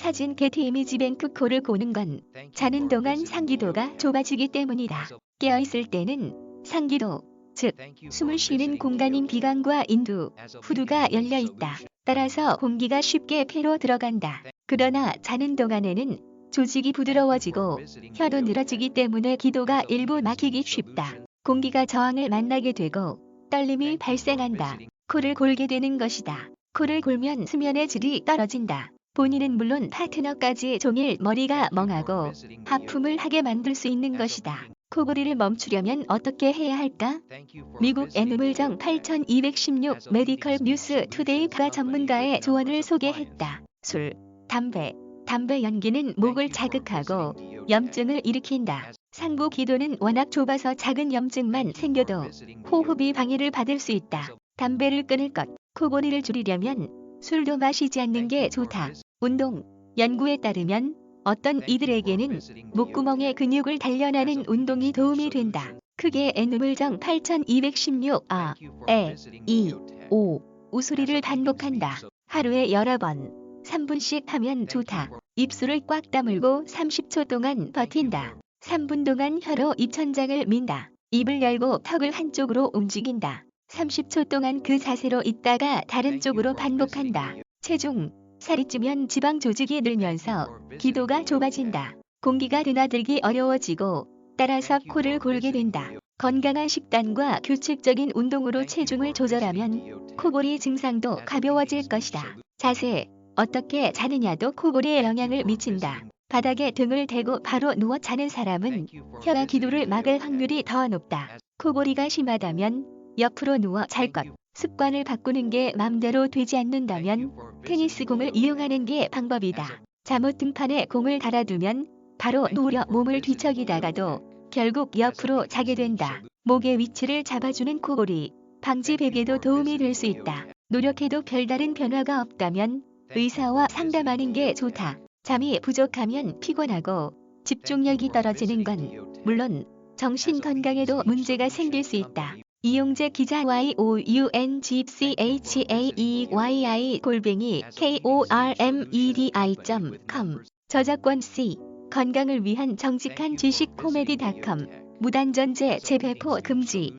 사진 게티 이미지뱅크. 코를 고는 건 자는 동안 상기도가 좁아지기 때문이다. 깨어있을 때는 상기도, 즉 숨을 쉬는 공간인 비강과 인두, 후두가 열려 있다. 따라서 공기가 쉽게 폐로 들어간다. 그러나 자는 동안에는 조직이 부드러워지고 혀도 늘어지기 때문에 기도가 일부 막히기 쉽다. 공기가 저항을 만나게 되고 떨림이 발생한다. 코를 골게 되는 것이다. 코를 골면 수면의 질이 떨어진다. 본인은 물론 파트너까지 종일 머리가 멍하고 하품을 하게 만들 수 있는 것이다. 코골이를 멈추려면 어떻게 해야 할까? 미국 애누물정 8216 메디컬 뉴스 투데이가 전문가의 조언을 소개했다. 술, 담배 연기는 목을 자극하고 염증을 일으킨다. 상부 기도는 워낙 좁아서 작은 염증만 생겨도 호흡이 방해를 받을 수 있다. 담배를 끊을 것, 코골이를 줄이려면 술도 마시지 않는 게 좋다. 운동, 연구에 따르면 어떤 이들에게는 목구멍의 근육을 단련하는 운동이 도움이 된다. 크게 애누물정 8216 우소리를 반복한다. 하루에 여러 번 3분씩 하면 좋다. 입술을 꽉 다물고 30초 동안 버틴다. 3분 동안 혀로 입천장을 민다. 입을 열고 턱을 한쪽으로 움직인다. 30초 동안 그 자세로 있다가 다른 쪽으로 반복한다. 체중, 살이 찌면 지방 조직이 늘면서 기도가 좁아진다. 공기가 드나들기 어려워지고 따라서 코를 골게 된다. 건강한 식단과 규칙적인 운동으로 체중을 조절하면 코골이 증상도 가벼워질 것이다. 자세, 어떻게 자느냐도 코골이에 영향을 미친다. 바닥에 등을 대고 바로 누워 자는 사람은 혀가 기도를 막을 확률이 더 높다. 코골이가 심하다면 옆으로 누워 잘 것. 습관을 바꾸는 게 맘대로 되지 않는다면 테니스 공을 이용하는 게 방법이다. 잠옷 등판에 공을 달아두면 바로 누워 몸을 뒤척이다가도 결국 옆으로 자게 된다. 목의 위치를 잡아주는 코골이 방지 베개도 도움이 될 수 있다. 노력해도 별다른 변화가 없다면 의사와 상담하는 게 좋다. 잠이 부족하면 피곤하고 집중력이 떨어지는 건 물론 정신 건강에도 문제가 생길 수 있다. 이용재 기자 youngchaei@kormedi.com 저작권 C 건강을 위한 정직한 지식 코미디닷컴 무단전제 재배포 금지